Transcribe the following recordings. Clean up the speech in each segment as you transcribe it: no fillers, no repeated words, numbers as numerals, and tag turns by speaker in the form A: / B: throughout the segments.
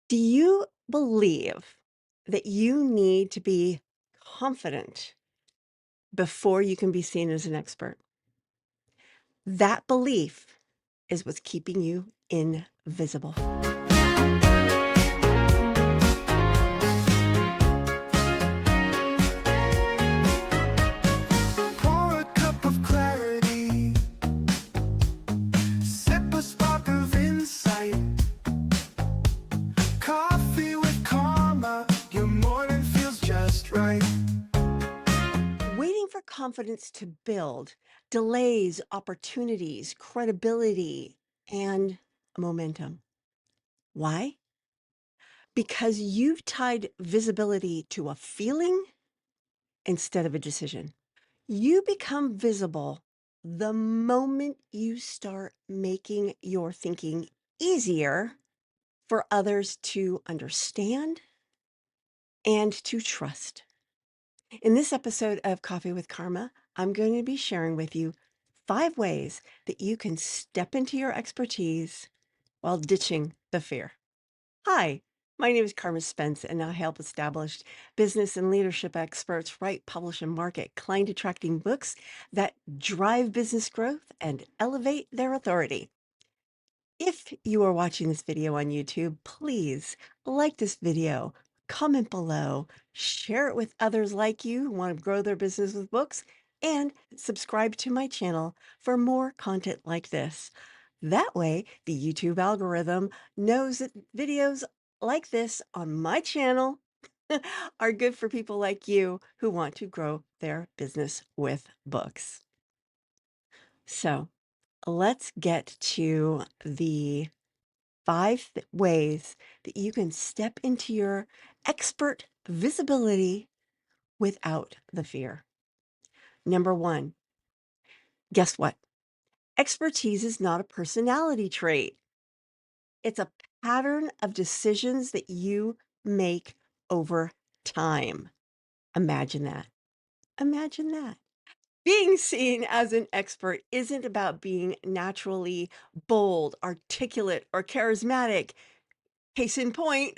A: Do you believe that you need to be confident before you can be seen as an expert? That belief is what's keeping you invisible.
B: Pour a cup of clarity, sip a spark of insight. Coffee with karma, your morning feels just right.
A: Waiting for confidence to build delays opportunities, credibility, and momentum. Why? Because you've tied visibility to a feeling instead of a decision. You become visible the moment you start making your thinking easier for others to understand and to trust. In this episode of Coffee with Karma, I'm going to be sharing with you 5 ways that you can step into your expertise while ditching the fear. Hi, my name is Carma Spence, and I help established business and leadership experts write, publish, and market client attracting books that drive business growth and elevate their authority. If you are watching this video on YouTube, please like this video, comment below, share it with others like you who want to grow their business with books, and subscribe to my channel for more content like this. That way, the YouTube algorithm knows that videos like this on my channel are good for people like you who want to grow their business with books. So let's get to the ways that you can step into your expert visibility without the fear. Number one, guess what? Expertise is not a personality trait. It's a pattern of decisions that you make over time. Imagine that. Imagine that. Being seen as an expert isn't about being naturally bold, articulate, or charismatic. Case in point,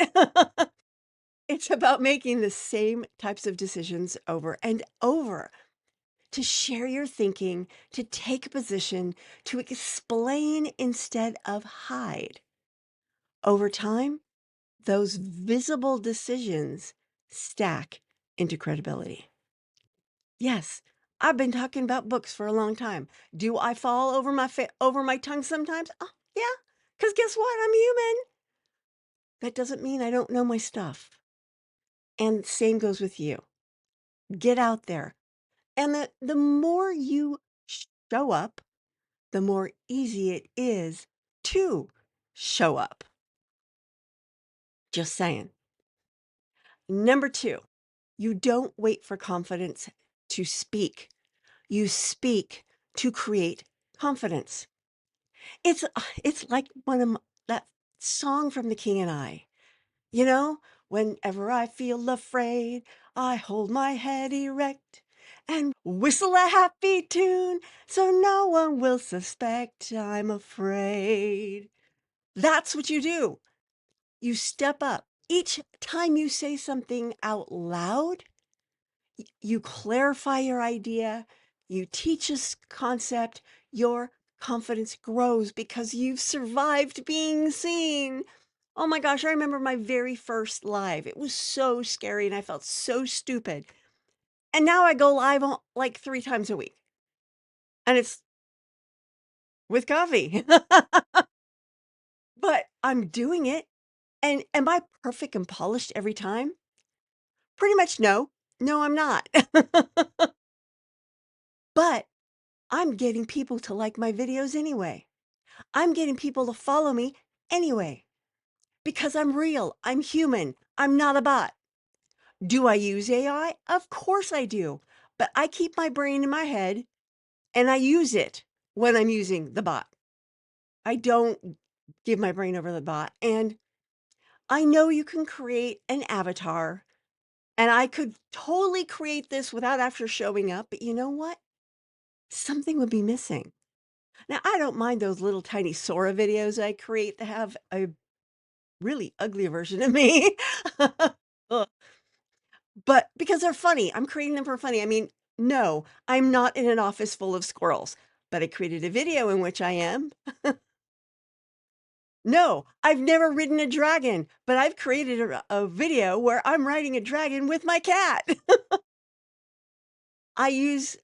A: it's about making the same types of decisions over and over. To share your thinking, to take a position, to explain instead of hide. Over time, those visible decisions stack into credibility. Yes, I've been talking about books for a long time. Do I fall over my tongue sometimes? Oh, yeah, because guess what? I'm human. That doesn't mean I don't know my stuff. And same goes with you. Get out there. And the more you show up, the more easy it is to show up. Just saying. Number 2, you don't wait for confidence to speak. You speak to create confidence. It's it's like that song from The King and I. You know, whenever I feel afraid, I hold my head erect and whistle a happy tune so no one will suspect I'm afraid. That's what you do. You step up. Each time you say something out loud, you clarify your idea, you teach a concept, your confidence grows because you've survived being seen. Oh my gosh, I remember my very first live. It was so scary and I felt so stupid. And now I go live like 3 times a week. And it's with coffee. But I'm doing it. And am I perfect and polished every time? Pretty much no. No, I'm not. But I'm getting people to like my videos anyway. I'm getting people to follow me anyway because I'm real. I'm human. I'm not a bot. Do I use AI? Of course I do. But I keep my brain in my head and I use it when I'm using the bot. I don't give my brain over the bot. And I know you can create an avatar and I could totally create this without after showing up. But you know what? Something would be missing. Now, I don't mind those little tiny Sora videos I create that have a really ugly version of me. Ugh. But because they're funny, I'm creating them for funny. I mean, no, I'm not in an office full of squirrels, but I created a video in which I am. No, I've never ridden a dragon, but I've created a video where I'm riding a dragon with my cat. I use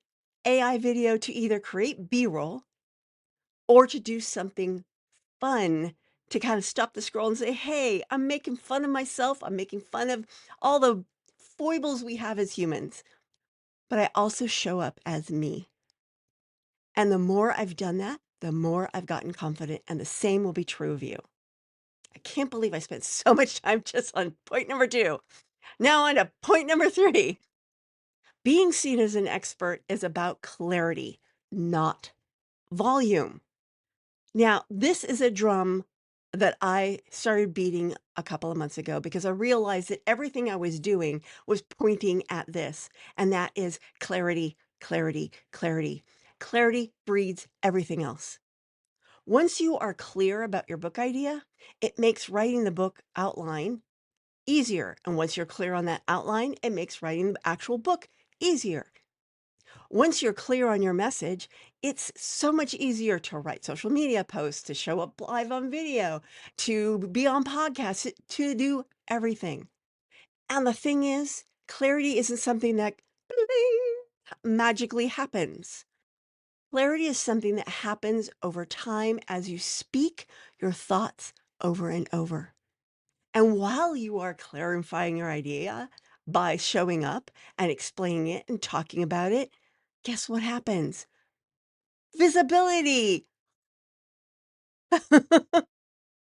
A: AI video to either create B-roll or to do something fun to kind of stop the scroll and say, "Hey, I'm making fun of myself. I'm making fun of all the foibles we have as humans, but I also show up as me." And the more I've done that, the more I've gotten confident, and the same will be true of you. I can't believe I spent so much time just on point number 2. Now on to point number 3. Being seen as an expert is about clarity, not volume. Now, this is a drum that I started beating a couple of months ago because I realized that everything I was doing was pointing at this, and that is clarity, clarity, clarity. Clarity breeds everything else. Once you are clear about your book idea, it makes writing the book outline easier. And once you're clear on that outline, it makes writing the actual book easier. Once you're clear on your message, it's so much easier to write social media posts, to show up live on video, to be on podcasts, to do everything. And the thing is, clarity isn't something that bling, magically happens. Clarity is something that happens over time as you speak your thoughts over and over. And while you are clarifying your idea by showing up and explaining it and talking about it, guess what happens? Visibility.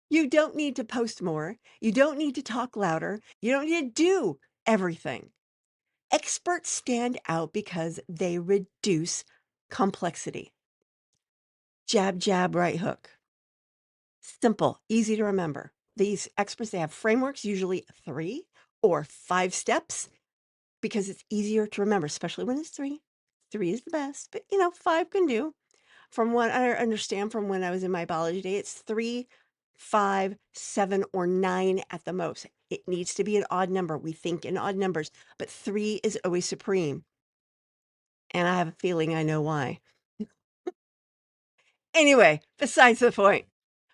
A: You don't need to post more. You don't need to talk louder. You don't need to do everything. Experts stand out because they reduce complexity. Jab, jab, right hook. Simple, easy to remember. These experts, they have frameworks, usually 3 or 5 steps because it's easier to remember, especially when it's 3. 3 is the best, but 5 can do. From what I understand from when I was in my biology day, it's 3, 5, 7, or 9 at the most. It needs to be an odd number. We think in odd numbers, but 3 is always supreme. And I have a feeling I know why. Anyway, besides the point.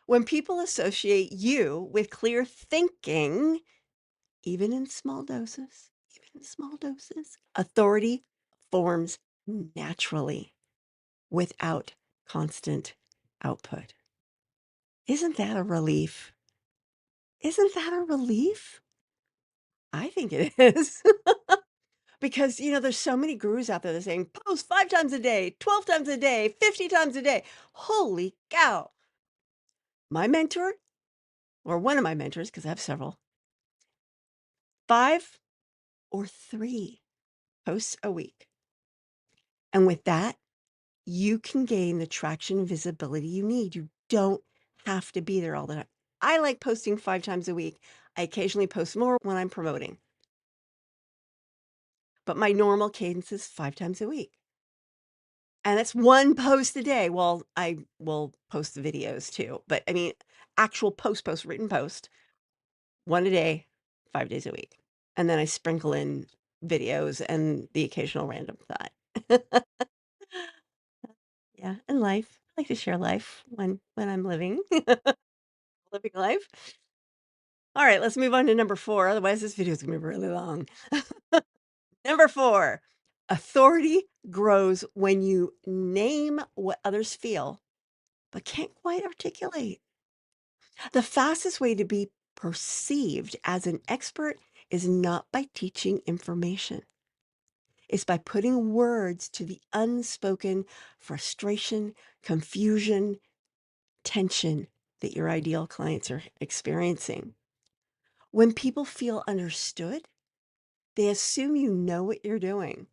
A: When people associate you with clear thinking, even in small doses, authority forms naturally without constant output. Isn't that a relief? Isn't that a relief? I think it is. Because, there's so many gurus out there that are saying, post 5 times a day, 12 times a day, 50 times a day. Holy cow. My mentor, or one of my mentors, because I have several, 5 or 3 posts a week. And with that, you can gain the traction and visibility you need. You don't have to be there all the time. I like posting 5 times a week. I occasionally post more when I'm promoting, but my normal cadence is 5 times a week. And it's 1 post a day. Well, I will post the videos too, but I mean, actual written post, 1 a day, 5 days a week. And then I sprinkle in videos and the occasional random thought. Yeah, and life. I like to share life when I'm living living life. All right, let's move on to number 4, otherwise this video is gonna be really long. Number 4, authority grows when you name what others feel, but can't quite articulate. The fastest way to be perceived as an expert is not by teaching information. It's by putting words to the unspoken frustration, confusion, tension that your ideal clients are experiencing. When people feel understood, they assume you know what you're doing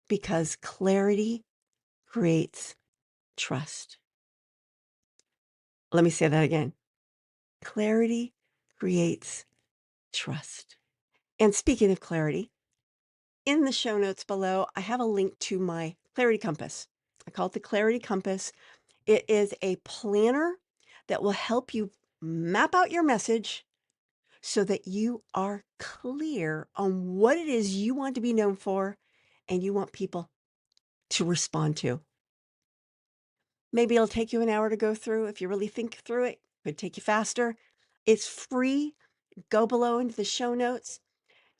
A: because clarity creates trust. Let me say that again. Clarity creates trust. And speaking of clarity, in the show notes below, I have a link to my Clarity Compass. I call it the Clarity Compass. It is a planner that will help you map out your message so that you are clear on what it is you want to be known for and you want people to respond to. Maybe it'll take you an hour to go through. If you really think through it, it could take you faster. It's free. Go below into the show notes.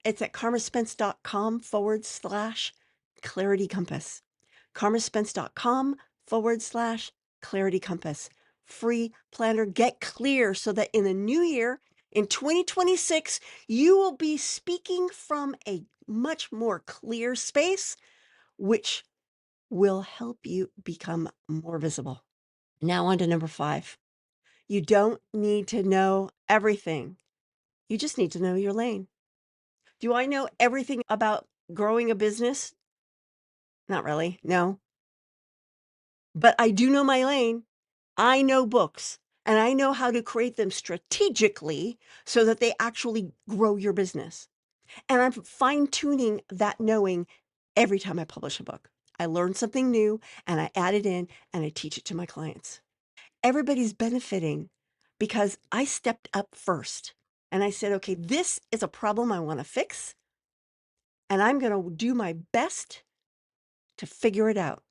A: It's at karmaspence.com/clarity compass. karmaspence.com/clarity compass. Free planner. Get clear so that in the new year, in 2026, you will be speaking from a much more clear space, which will help you become more visible. Now, on to number 5. You don't need to know everything. You just need to know your lane. Do I know everything about growing a business? Not really. No. But I do know my lane. I know books and I know how to create them strategically so that they actually grow your business. And I'm fine tuning that knowing every time I publish a book. I learn something new and I add it in and I teach it to my clients. Everybody's benefiting because I stepped up first and I said, okay, this is a problem I want to fix and I'm going to do my best to figure it out.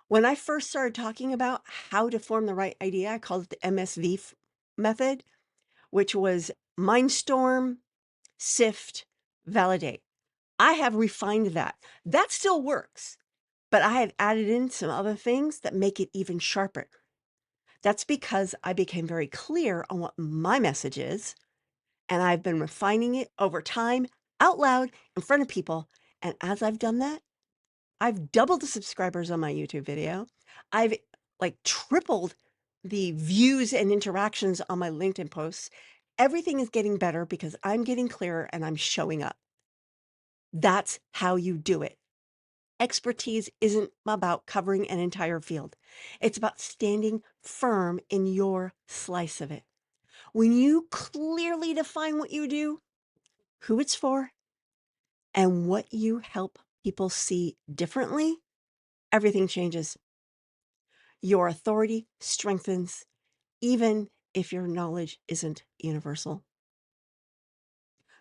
A: When I first started talking about how to form the right idea, I called it the MSV method, which was mindstorm, sift, validate. I have refined that. That still works, but I have added in some other things that make it even sharper. That's because I became very clear on what my message is, and I've been refining it over time, out loud, in front of people. And as I've done that, I've doubled the subscribers on my YouTube video. I've like tripled the views and interactions on my LinkedIn posts. Everything is getting better because I'm getting clearer and I'm showing up. That's how you do it. Expertise isn't about covering an entire field. It's about standing firm in your slice of it. When you clearly define what you do, who it's for, and what you help people see differently, everything changes. Your authority strengthens, even if your knowledge isn't universal.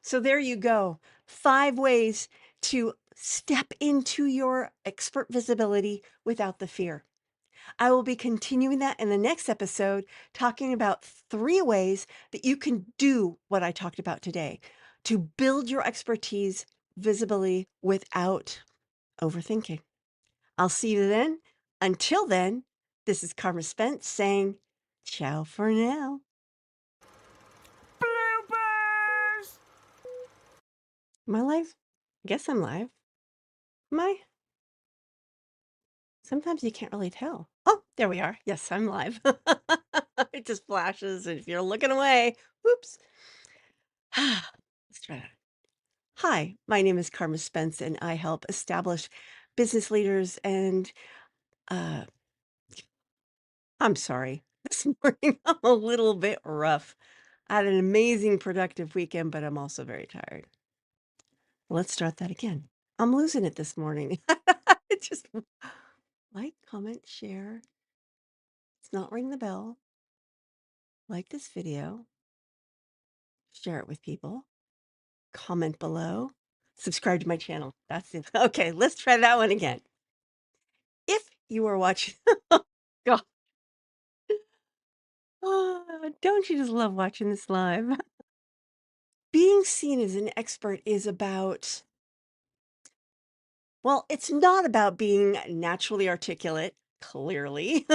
A: So there you go. 5 ways to step into your expert visibility without the fear. I will be continuing that in the next episode, talking about 3 ways that you can do what I talked about today to build your expertise visibility without overthinking. I'll see you then. Until then, this is Carma Spence saying ciao for now.
B: Bloopers!
A: Am I live? I guess I'm live. Am I? Sometimes you can't really tell. Oh, there we are. Yes, I'm live. It just flashes. And if you're looking away, whoops. Let's try that. Hi, my name is Carma Spence, and I help establish business leaders. And uh, I'm sorry, this morning I'm a little bit rough. I had an amazing, productive weekend, but I'm also very tired. Let's start that again. I'm losing it this morning. It just like, comment, share. It's not ring the bell. Like this video, share it with people, comment below, subscribe to my channel. That's it. Okay, let's try that one again. If you are watching, God, don't you just love watching this live? Being seen as an expert is about, well, it's not about being naturally articulate, clearly.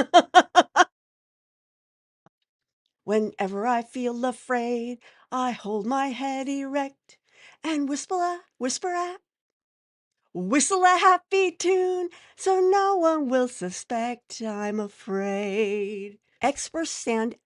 A: Whenever I feel afraid, I hold my head erect and whistle a happy tune so no one will suspect I'm afraid. Experts stand